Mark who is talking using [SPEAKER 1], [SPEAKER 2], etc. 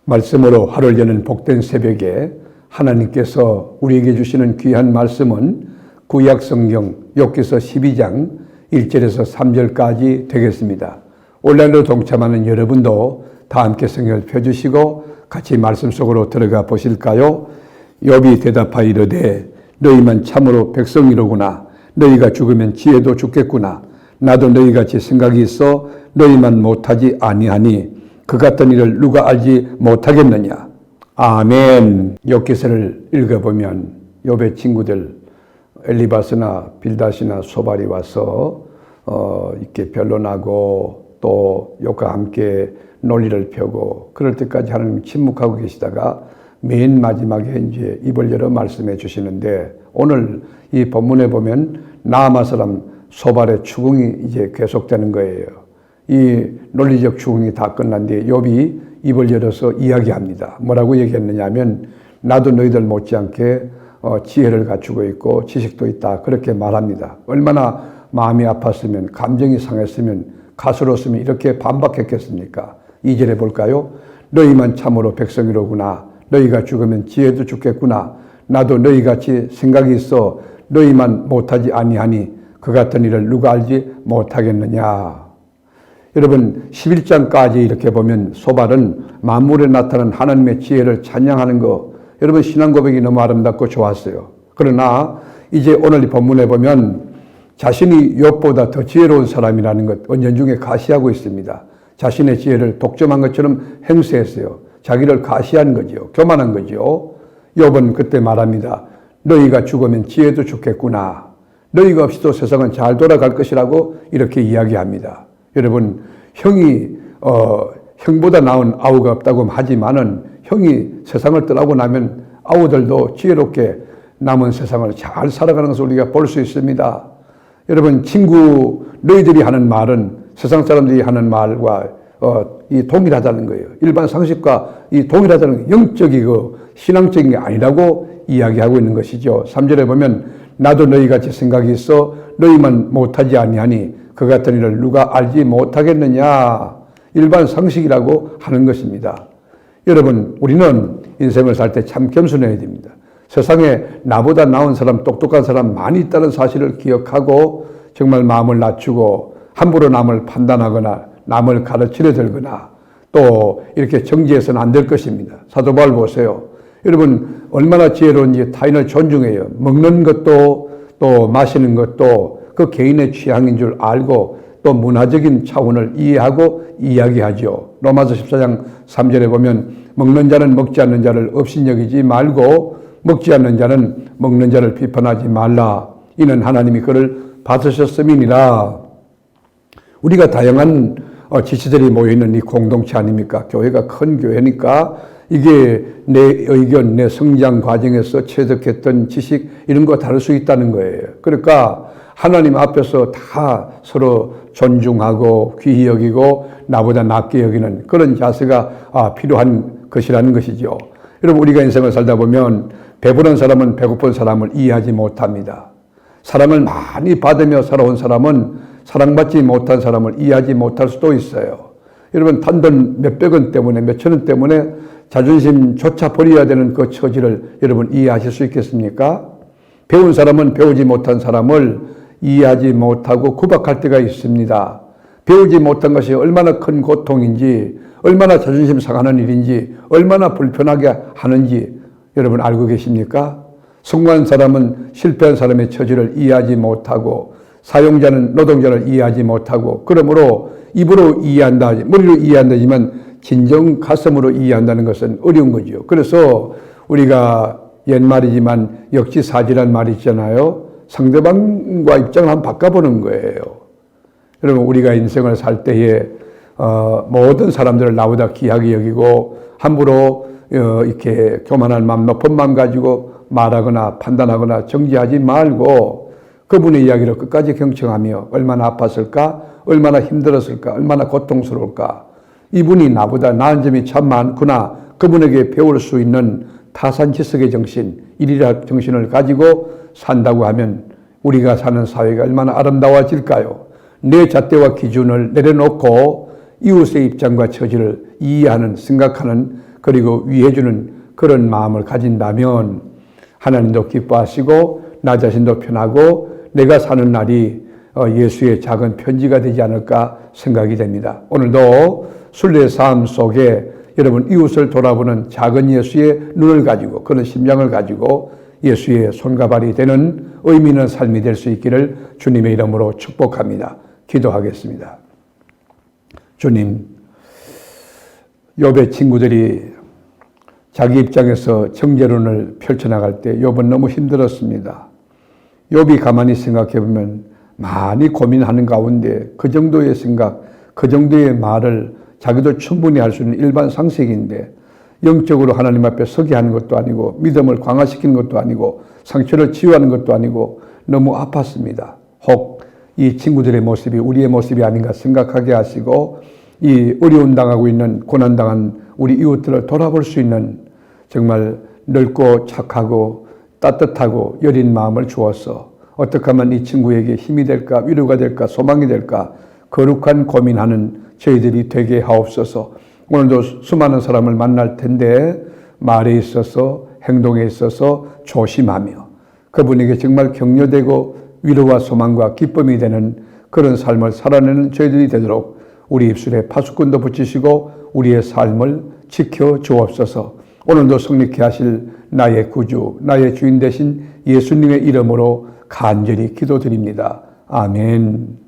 [SPEAKER 1] 말씀으로 하루를 여는 복된 새벽에 하나님께서 우리에게 주시는 귀한 말씀은 구약성경 욥기서 12장 1절에서 3절까지 되겠습니다. 온라인으로 동참하는 여러분도 다 함께 성경을 펴주시고 같이 말씀 속으로 들어가 보실까요? 욥이 대답하여 이르되 너희만 참으로 백성이로구나. 너희가 죽으면 지혜도 죽겠구나. 나도 너희같이 생각이 있어 너희만 못하지 아니하니 그 같은 일을 누가 알지 못하겠느냐. 아멘. 욥기서를 읽어보면 욥의 친구들 엘리바스나 빌닷이나 소발이 와서 이렇게 변론하고 또 욥과 함께 논리를 펴고 그럴 때까지 하나님 침묵하고 계시다가 맨 마지막에 이제 입을 열어 말씀해 주시는데 오늘 이 본문에 보면 나아마 사람 소발의 추궁이 이제 계속되는 거예요. 이 논리적 추궁이 다 끝난 뒤에 욥이 입을 열어서 이야기합니다. 뭐라고 얘기했느냐 하면 나도 너희들 못지않게 지혜를 갖추고 있고 지식도 있다. 그렇게 말합니다. 얼마나 마음이 아팠으면 감정이 상했으면 가스로웠으면 이렇게 반박했겠습니까? 2절에 볼까요? 너희만 참으로 백성이로구나. 너희가 죽으면 지혜도 죽겠구나. 나도 너희같이 생각이 있어 너희만 못하지 아니하니 그 같은 일을 누가 알지 못하겠느냐. 여러분 11장까지 이렇게 보면 소발은 만물에 나타난 하나님의 지혜를 찬양하는 거 여러분 신앙 고백이 너무 아름답고 좋았어요. 그러나 이제 오늘 이 본문에 보면 자신이 욥보다 더 지혜로운 사람이라는 것 은연중에 가시하고 있습니다. 자신의 지혜를 독점한 것처럼 행세했어요. 자기를 가시한 거죠. 교만한 거죠. 욥은 그때 말합니다. 너희가 죽으면 지혜도 죽겠구나. 너희가 없이도 세상은 잘 돌아갈 것이라고 이렇게 이야기합니다. 여러분 형이 형보다 나은 아우가 없다고 하지만은 형이 세상을 떠나고 나면 아우들도 지혜롭게 남은 세상을 잘 살아가는 것을 우리가 볼 수 있습니다. 여러분 친구 너희들이 하는 말은 세상 사람들이 하는 말과 이 동일하다는 거예요. 일반 상식과 이 동일하다는 영적이고 신앙적인 게 아니라고 이야기하고 있는 것이죠. 3절에 보면 나도 너희같이 생각이 있어 너희만 못하지 아니하니 그 같은 일을 누가 알지 못하겠느냐. 일반 상식이라고 하는 것입니다. 여러분 우리는 인생을 살 때 참 겸손해야 됩니다. 세상에 나보다 나은 사람 똑똑한 사람 많이 있다는 사실을 기억하고 정말 마음을 낮추고 함부로 남을 판단하거나 남을 가르치려 들거나 또 이렇게 정지해서는 안 될 것입니다. 사도 바울 보세요. 여러분 얼마나 지혜로운지 타인을 존중해요. 먹는 것도 또 마시는 것도 그 개인의 취향인 줄 알고 또 문화적인 차원을 이해하고 이야기하죠. 로마서 14장 3절에 보면 먹는 자는 먹지 않는 자를 업신여기지 말고 먹지 않는 자는 먹는 자를 비판하지 말라. 이는 하나님이 그를 받으셨음이니라. 우리가 다양한 지체들이 모여있는 이 공동체 아닙니까? 교회가 큰 교회니까 이게 내 의견, 내 성장 과정에서 체득했던 지식 이런 거 다를 수 있다는 거예요. 그러니까 하나님 앞에서 다 서로 존중하고 귀히 여기고 나보다 낮게 여기는 그런 자세가 필요한 것이라는 것이죠. 여러분 우리가 인생을 살다 보면 배부른 사람은 배고픈 사람을 이해하지 못합니다. 사랑을 많이 받으며 살아온 사람은 사랑받지 못한 사람을 이해하지 못할 수도 있어요. 여러분 단돈 몇백 원 때문에 몇천 원 때문에 자존심조차 버려야 되는 그 처지를 여러분 이해하실 수 있겠습니까? 배운 사람은 배우지 못한 사람을 이해하지 못하고 구박할 때가 있습니다. 배우지 못한 것이 얼마나 큰 고통인지 얼마나 자존심 상하는 일인지 얼마나 불편하게 하는지 여러분 알고 계십니까? 성공한 사람은 실패한 사람의 처지를 이해하지 못하고 사용자는 노동자를 이해하지 못하고 그러므로 입으로 이해한다, 머리로 이해한다지만 진정 가슴으로 이해한다는 것은 어려운 거죠. 그래서 우리가 옛말이지만 역지사지란 말이 있잖아요. 상대방과 입장을 한번 바꿔보는 거예요. 여러분 우리가 인생을 살 때에 모든 사람들을 나보다 귀하게 여기고 함부로 이렇게 교만한 마음, 높은 마음 가지고 말하거나 판단하거나 정지하지 말고 그분의 이야기를 끝까지 경청하며 얼마나 아팠을까, 얼마나 힘들었을까, 얼마나 고통스러울까. 이분이 나보다 나은 점이 참 많구나. 그분에게 배울 수 있는 타산지석의 정신, 일이라 정신을 가지고 산다고 하면 우리가 사는 사회가 얼마나 아름다워질까요? 내 잣대와 기준을 내려놓고 이웃의 입장과 처지를 이해하는, 생각하는 그리고 위해주는 그런 마음을 가진다면 하나님도 기뻐하시고 나 자신도 편하고 내가 사는 날이 예수의 작은 편지가 되지 않을까 생각이 됩니다. 오늘도 순례의 삶 속에 여러분 이웃을 돌아보는 작은 예수의 눈을 가지고 그런 심장을 가지고 예수의 손과 발이 되는 의미 있는 삶이 될 수 있기를 주님의 이름으로 축복합니다. 기도하겠습니다. 주님, 욥의 친구들이 자기 입장에서 정죄론을 펼쳐나갈 때 욥은 너무 힘들었습니다. 욥이 가만히 생각해보면 많이 고민하는 가운데 그 정도의 생각, 그 정도의 말을 자기도 충분히 할 수 있는 일반 상식인데 영적으로 하나님 앞에 서게 하는 것도 아니고 믿음을 강화시키는 것도 아니고 상처를 치유하는 것도 아니고 너무 아팠습니다. 혹 이 친구들의 모습이 우리의 모습이 아닌가 생각하게 하시고 이 어려움 당하고 있는 고난당한 우리 이웃들을 돌아볼 수 있는 정말 넓고 착하고 따뜻하고 여린 마음을 주어서 어떻게 하면 이 친구에게 힘이 될까, 위로가 될까, 소망이 될까 거룩한 고민하는 저희들이 되게 하옵소서. 오늘도 수많은 사람을 만날 텐데 말에 있어서 행동에 있어서 조심하며 그분에게 정말 격려되고 위로와 소망과 기쁨이 되는 그런 삶을 살아내는 저희들이 되도록 우리 입술에 파수꾼도 붙이시고 우리의 삶을 지켜 주옵소서. 오늘도 성립케 하실 나의 구주, 나의 주인 되신 예수님의 이름으로 간절히 기도드립니다. 아멘.